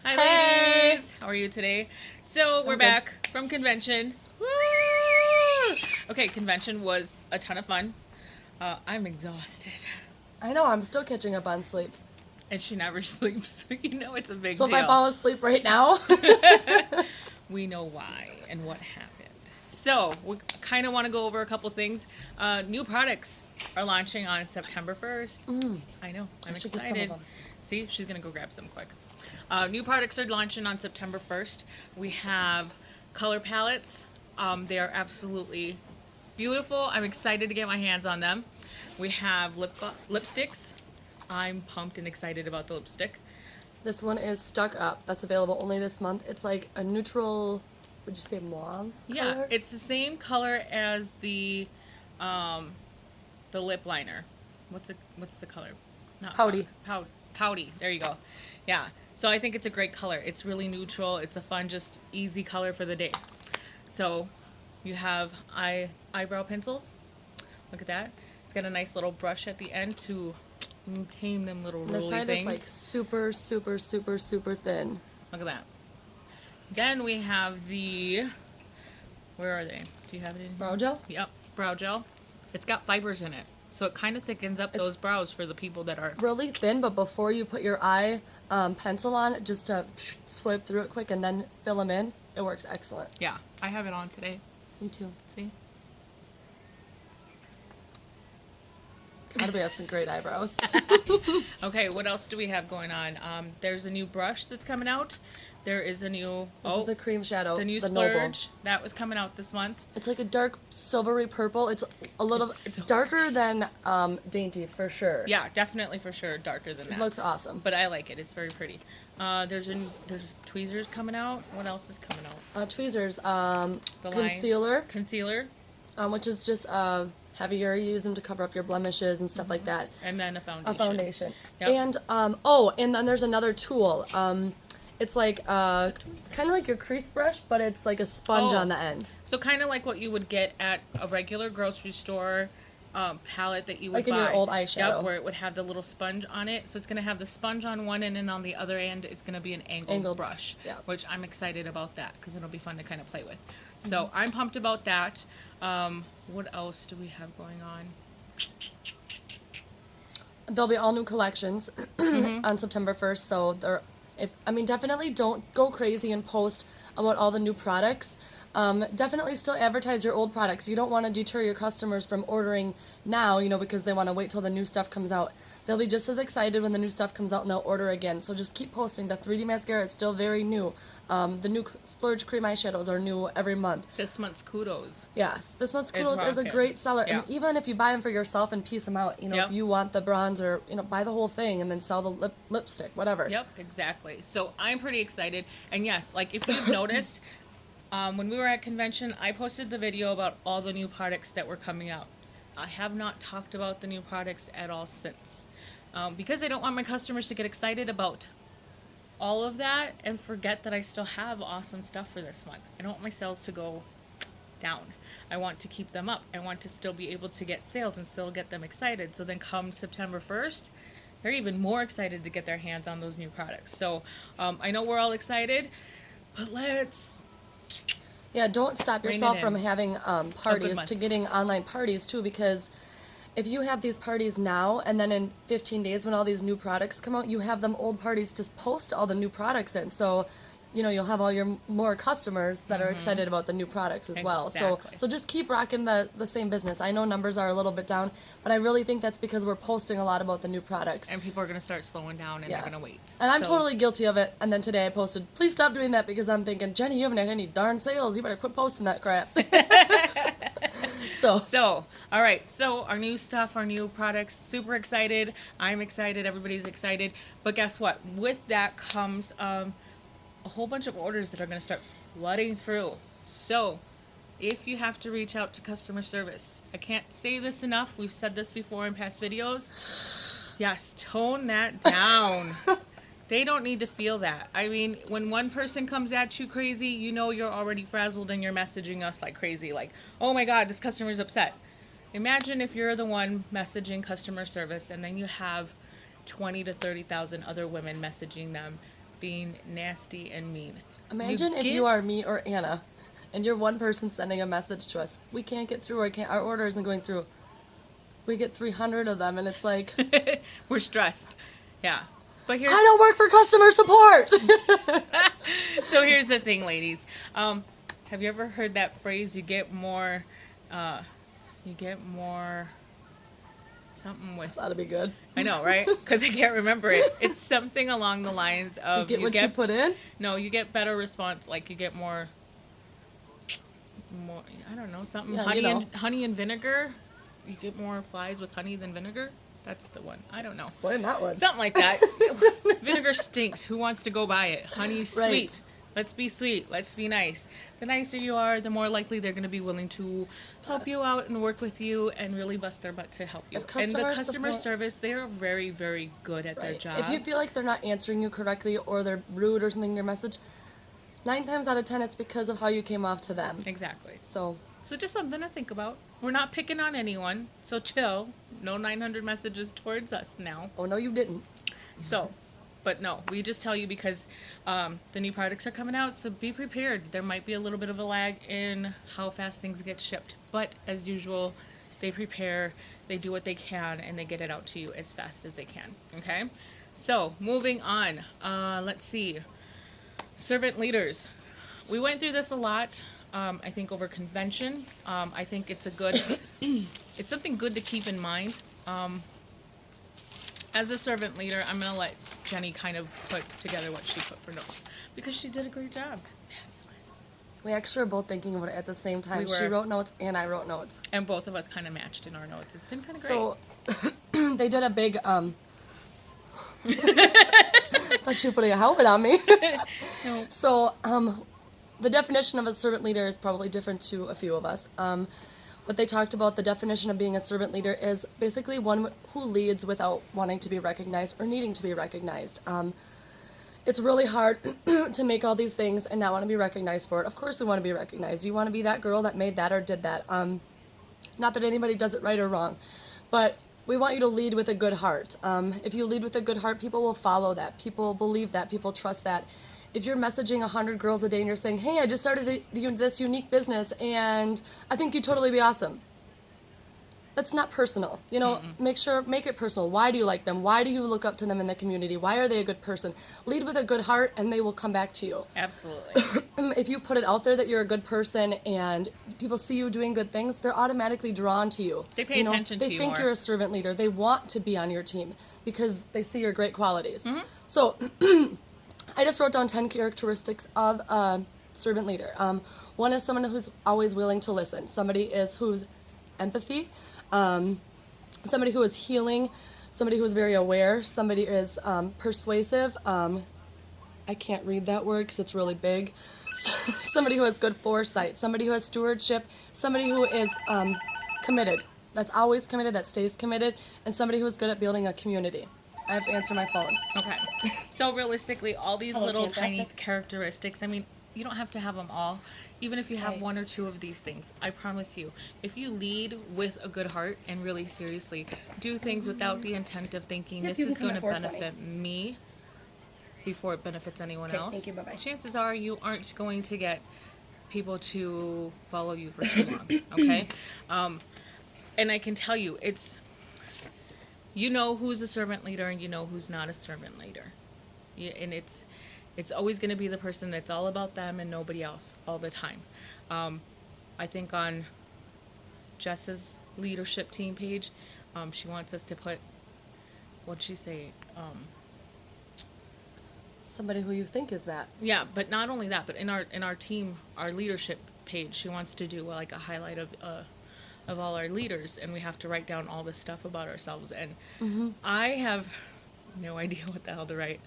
Hi, Hey! ladies. How are you today? So we're I'm good. back from convention. Woo! Okay, convention was a ton of fun. I'm exhausted, I know, I'm still catching up on sleep. and she never sleeps, so you know it's a big So if I deal. fall asleep right now, We know why and what happened. So we kind of want to go over a couple things. New products are launching on September 1st. I know. I'm I should get some of excited. them. See, she's gonna go grab some quick. New products are launching on September 1st. We have color palettes. They are absolutely beautiful. I'm excited to get my hands on them. We have lipsticks. I'm pumped and excited about the lipstick. This one is Stuck Up. That's available only this month. It's like a neutral, would you say mauve Yeah, color? it's the same color as the lip liner. What's the color? Not Pouty. Pouty. There you go. Yeah. So I think it's a great color. It's really neutral. It's a fun, just easy color for the day. So you have eyebrow pencils. Look at that. It's got a nice little brush at the end to tame them little And the rolly side things. is like super, super, super, super thin. Look at that. Then we have the, where are they? Do you have it in here? Brow gel? Yep, brow gel. It's got fibers in it, so it kind of thickens up It's- those brows for the people that are. Really thin, but before you put your eye pencil on, just to swipe through it quick and then fill them in, it works excellent. Yeah, I have it on today. Me too. See? Gotta be have some great eyebrows. Okay, what else do we have going on? There's a new brush that's coming out. There is a new This is the cream shadow, the new the splurge that was coming out this month. It's like a dark silvery purple. It's a little. It's It's so darker than Dainty for sure. Yeah, definitely for sure darker than It that. looks awesome. But I like it. It's very pretty. There's tweezers coming out. What else is coming out? Tweezers, The lines. concealer, Concealer, which is just heavier. You use them to cover up your blemishes and stuff like that. and then a foundation. A foundation. Yep. And and then there's another tool. It's like kind of like your crease brush, but it's like a sponge Oh. on the end. So kind of like what you would get at a regular grocery store palette that you would Like in buy. your old eyeshadow. Yep, where it would have the little sponge on it. So it's going to have the sponge on one end, and on the other end, it's going to be an angled brush. yeah. Which I'm excited about that because it'll be fun to kind of play with. So I'm pumped about that. What else do we have going on? There'll be all new collections on September 1st, so definitely don't go crazy and post about all the new products. Definitely still advertise your old products. You don't want to deter your customers from ordering now, because they want to wait till the new stuff comes out. They'll be just as excited when the new stuff comes out and they'll order again. So just keep posting. The 3D mascara is still very new. The new Splurge cream eyeshadows are new every month. This month's kudos. Yes, this month's Kudos is a rocking. great seller. Yeah. And even if you buy them for yourself and piece them out, Yep. if you want the bronzer, buy the whole thing and then sell the lipstick, whatever. Yep, exactly. So I'm pretty excited. And yes, like if you've noticed, when we were at convention, I posted the video about all the new products that were coming out. I have not talked about the new products at all since. Because I don't want my customers to get excited about all of that and forget that I still have awesome stuff for this month. I don't want my sales to go down. I want to keep them up. I want to still be able to get sales and still get them excited. So then come September 1st, they're even more excited to get their hands on those new products. So I know we're all excited, but let's... Yeah, don't stop Rein it yourself in. from having parties month. to getting online parties too, because if you have these parties now and then in 15 days when all these new products come out, you have them old parties to post all the new products in. So, you'll have all your more customers that are excited about the new products as well. Exactly. So just keep rocking the same business. I know numbers are a little bit down, but I really think that's because we're posting a lot about the new products. And people are going to start slowing down and Yeah. they're going to wait. And I'm So- totally guilty of it. And then today I posted, please stop doing that because I'm thinking, Jenny, you haven't had any darn sales. You better quit posting that crap. So, all right. So, our new stuff, our new products, super excited. I'm excited. Everybody's excited. But guess what? With that comes a whole bunch of orders that are going to start flooding through. So, if you have to reach out to customer service, I can't say this enough. We've said this before in past videos. Yes, tone that down. They don't need to feel that. I mean, when one person comes at you crazy, you're already frazzled and you're messaging us like crazy. Like, oh my God, this customer's upset. Imagine if you're the one messaging customer service and then you have 20 to 30,000 other women messaging them being nasty and mean. Imagine if you are me or Anna, and you're one person sending a message to us. We can't get through. Our order isn't going through. We get 300 of them, and it's like, We're stressed. Yeah. But here's I don't work for customer support. so here's the thing, ladies. Have you ever heard that phrase? You get more something with. This ought to be good. I know, right? Because I can't remember it. It's something along the lines of You get what you put in. No, you get better response. Like you get more. I don't know, something Yeah, honey and vinegar. You get more flies with honey than vinegar. That's the one. I don't know. Explain that one. Something like that. Vinegar stinks. Who wants to go buy it? Honey's sweet. Right. Let's be sweet. Let's be nice. The nicer you are, the more likely they're going to be willing to help you out and work with you and really bust their butt to help you. And the customer service, they are very, very good at their job. If you feel like they're not answering you correctly or they're rude or something in your message, 9 times out of 10 it's because of how you came off to them. Exactly. So just something to think about. We're not picking on anyone, so chill. No 900 messages towards us now. oh no, you didn't. So, but no, we just tell you because the new products are coming out, so be prepared. There might be a little bit of a lag in how fast things get shipped, but as usual, they prepare, they do what they can, and they get it out to you as fast as they can. Okay? So, moving on. Let's see. Servant leaders. We went through this a lot. I think over convention. I think it's a good, it's something good to keep in mind. As a servant leader, I'm going to let Jenny kind of put together what she put for notes because she did a great job. Fabulous. We actually were both thinking about it at the same time. We were. She wrote notes and I wrote notes. And both of us kind of matched in our notes. It's been kind of great. So they did a big thought she was putting a helmet on me. No. So the definition of a servant leader is probably different to a few of us. What they talked about, the definition of being a servant leader is basically one who leads without wanting to be recognized or needing to be recognized. It's really hard to make all these things and not want to be recognized for it. Of course we want to be recognized. You want to be that girl that made that or did that. Not that anybody does it right or wrong, but we want you to lead with a good heart. If you lead with a good heart, people will follow that. People believe that. People trust that. If you're messaging 100 girls a day and you're saying, hey, I just started this unique business and I think you'd totally be awesome. That's not personal. You know, make it personal. Why do you like them? Why do you look up to them in the community? Why are they a good person? Lead with a good heart and they will come back to you. Absolutely. If you put it out there that you're a good person and people see you doing good things, they're automatically drawn to you. They pay attention to you They think more. you're a servant leader. They want to be on your team because they see your great qualities. So I just wrote down 10 characteristics of a servant leader. One is someone who's always willing to listen. Somebody who's empathy. Somebody who is healing. Somebody who is very aware. Somebody is persuasive. I can't read that word because it's really big. Somebody who has good foresight. Somebody who has stewardship. Somebody who is committed. That's always committed, that stays committed. And somebody who is good at building a community. I have to answer my phone. Okay. So realistically, all these Hello, little fantastic. tiny characteristics, I mean, you don't have to have them all. Even if you have Right. one or two of these things, I promise you, if you lead with a good heart and really seriously do things without the intent of thinking Yep, this you can is come going at to 4:20. benefit me before it benefits anyone Okay, else, thank you, bye-bye. chances are you aren't going to get people to follow you for too long, okay? And I can tell you, you know who's a servant leader and you know who's not a servant leader. And it's always going to be the person that's all about them and nobody else all the time. I think on Jess's leadership team page, she wants us to put, what'd she say? Somebody who you think is that. Yeah, but not only that, but in our team, our leadership page, she wants to do like a highlight of all our leaders, and we have to write down all this stuff about ourselves. And I have no idea what the hell to write.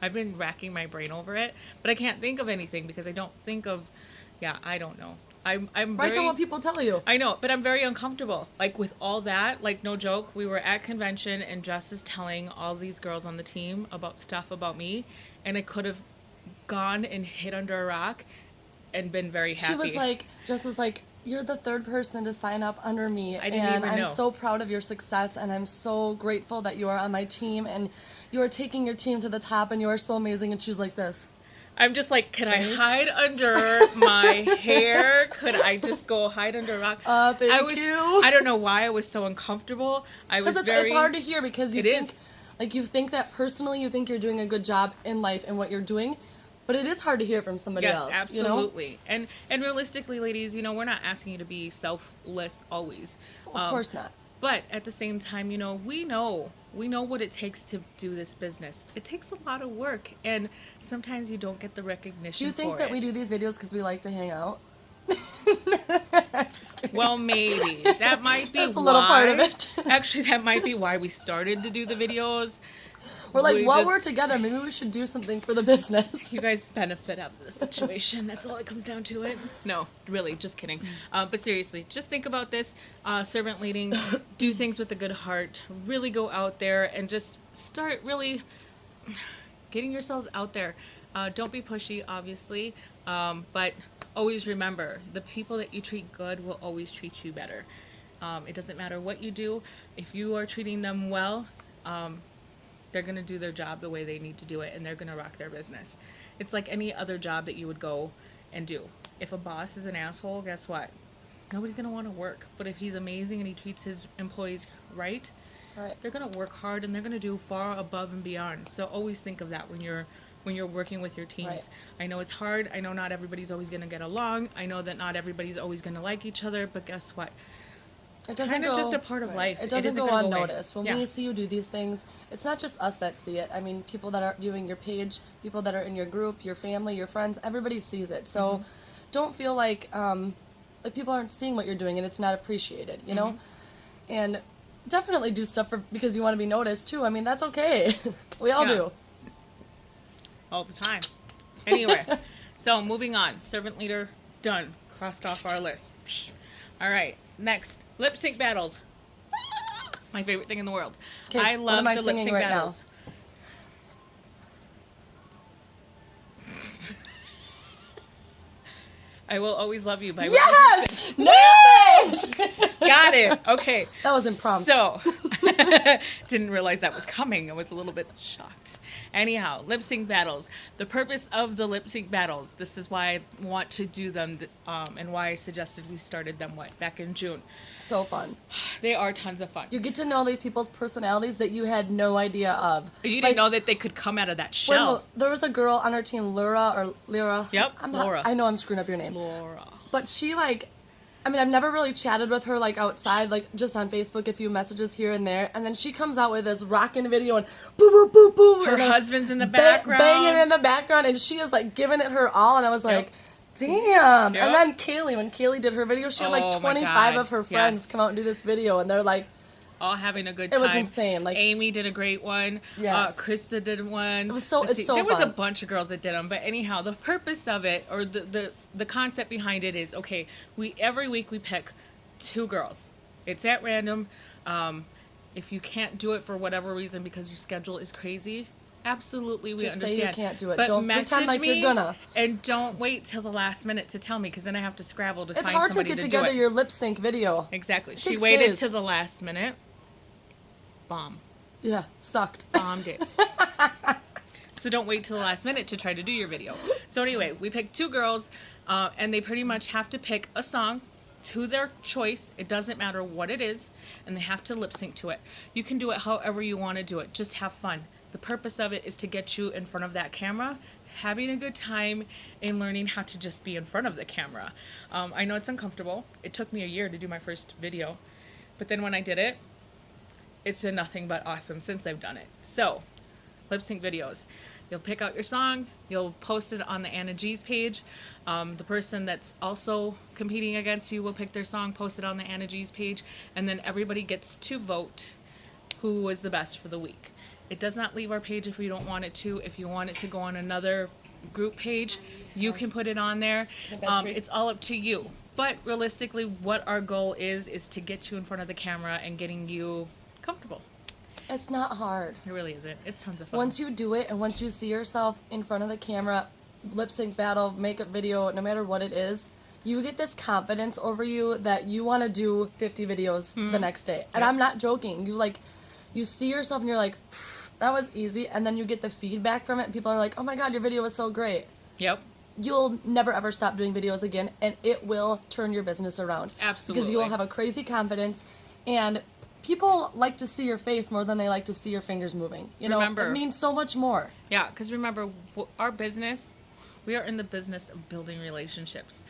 I've been racking my brain over it, but I can't think of anything because I don't think of. Yeah, I don't know. I'm Write down very. what people tell you. I know, but I'm very uncomfortable. Like with all that, like no joke, we were at convention and Jess is telling all these girls on the team about stuff about me, and I could have gone and hid under a rock and been very happy. Jess was like, You're the third person to sign up under me, I didn't and even I'm know. so proud of your success, and I'm so grateful that you are on my team, and you are taking your team to the top, and you are so amazing. And she's like this. I'm just like, can I hide Thanks. under my hair? Could I just go hide under a rock? Thank you. I don't know why I was so uncomfortable. I was Because very. it's hard to hear because you It think, is. like you think that personally, you think you're doing a good job in life and what you're doing, but it is hard to hear from somebody Yes, else. absolutely. And realistically, ladies, we're not asking you to be selfless always. Of course not. But at the same time, we know what it takes to do this business. It takes a lot of work, and sometimes you don't get the recognition. Do you think for that it. we do these videos because we like to hang out? Just kidding. Well, maybe that might be That's a little part of why- it. Actually, that might be why we started to do the videos. We're like, we while just- we're together, maybe we should do something for the business. You guys benefit out of the situation. That's all it comes down to it. No, really, just kidding. But seriously, just think about this. Servant leading, do things with a good heart. Really go out there and just start really getting yourselves out there. Don't be pushy, obviously. But always remember, the people that you treat good will always treat you better. It doesn't matter what you do. If you are treating them well, they're going to do their job the way they need to do it, and they're going to rock their business. It's like any other job that you would go and do. If a boss is an asshole, guess what? Nobody's going to want to work. But if he's amazing and he treats his employees right, Right. they're going to work hard and they're going to do far above and beyond. So always think of that when you're working with your teams. Right. I know it's hard. I know not everybody's always going to get along. I know that not everybody's always going to like each other, but guess what? It doesn't kinda go, just a part of life. It It doesn't isn't go gonna go away. unnoticed. When Yeah. we see you do these things, it's not just us that see it. I mean, people that are viewing your page, people that are in your group, your family, your friends, everybody sees it. So Mm-hmm. don't feel like people aren't seeing what you're doing and it's not appreciated, you know? Mm-hmm. And definitely do stuff because you want to be noticed too. I mean, that's okay. We all Yeah. do. All the time. Anyway, so moving on. Servant leader, done. Crossed off our list. Psh. All right, next. Lip sync battles. My favorite thing in the world. 'Kay, I what love am I the lip singing sync right now? battles. I will always love you by Whitney Yes! Nailed it! Got it. Okay. That was impromptu. So, didn't realize that was coming. I was a little bit shocked. Anyhow, lip sync battles. The purpose of the lip sync battles, this is why I want to do them, and why I suggested we started them back in June. So fun. They are tons of fun. You get to know these people's personalities that you had no idea of. You didn't Like, know that they could come out of that when shell. there was a girl on our team, Lyra. Yep, Laura. I know I'm screwing up your name. Laura. But she I've never really chatted with her outside, just on Facebook, a few messages here and there. And then she comes out with this rockin' video and boom, boom, boom, boom. Her and then husband's in the background. Banging in the background. And she is giving it her all. And I was like, damn. Yep. And then Kaylee, when Kaylee did her video, she had Oh my 25 God. of her friends Yes. come out and do this video. And they're like, All having a good It time. was insane, Amy did a great one. Yes. Krista did one. It was so- Let's it's see. so There was a fun. bunch of girls that did them, but anyhow, the purpose of it, or the concept behind it is, okay, every week we pick 2 girls. It's at random. If you can't do it for whatever reason because your schedule is crazy, absolutely we Just say understand. you can't do it. But Don't pretend message like you're me gonna. And don't wait till the last minute to tell me, because then I have to scrabble to it's find hard to somebody get to together do it. your lip sync video. Exactly. She takes waited days. to the last minute. Bomb. Yeah, sucked. Bombed it. So don't wait till the last minute to try to do your video. So anyway, we picked 2 girls, and they pretty much have to pick a song to their choice. It doesn't matter what it is, and they have to lip sync to it. You can do it however you want to do it. Just have fun. The purpose of it is to get you in front of that camera, having a good time, and learning how to just be in front of the camera. I know it's uncomfortable. It took me a year to do my first video, but then when I did it, it's been nothing but awesome since I've done it. So, lip sync videos. You'll pick out your song, you'll post it on the Anna G's page. The person that's also competing against you will pick their song, post it on the Anna G's page, and then everybody gets to vote who was the best for the week. It does not leave our page if you don't want it to. If you want it to go on another group page, you can put it on there. It's all up to you. But realistically, what our goal is to get you in front of the camera and getting you comfortable. It's not hard. It really isn't. It's tons of fun. Once you do it and once you see yourself in front of the camera, lip sync battle, makeup video, no matter what it is, you get this confidence over you that you want to do 50 videos the next day. And Yep. I'm not joking. You see yourself and you're like, that was easy. And then you get the feedback from it and people are like, oh my God, your video was so great. Yep. You'll never ever stop doing videos again, and it will turn your business around. Absolutely. Because you'll have a crazy confidence, and people like to see your face more than they like to see your fingers moving. You know, Remember- it means so much more. Yeah, because remember, our business, we are in the business of building relationships.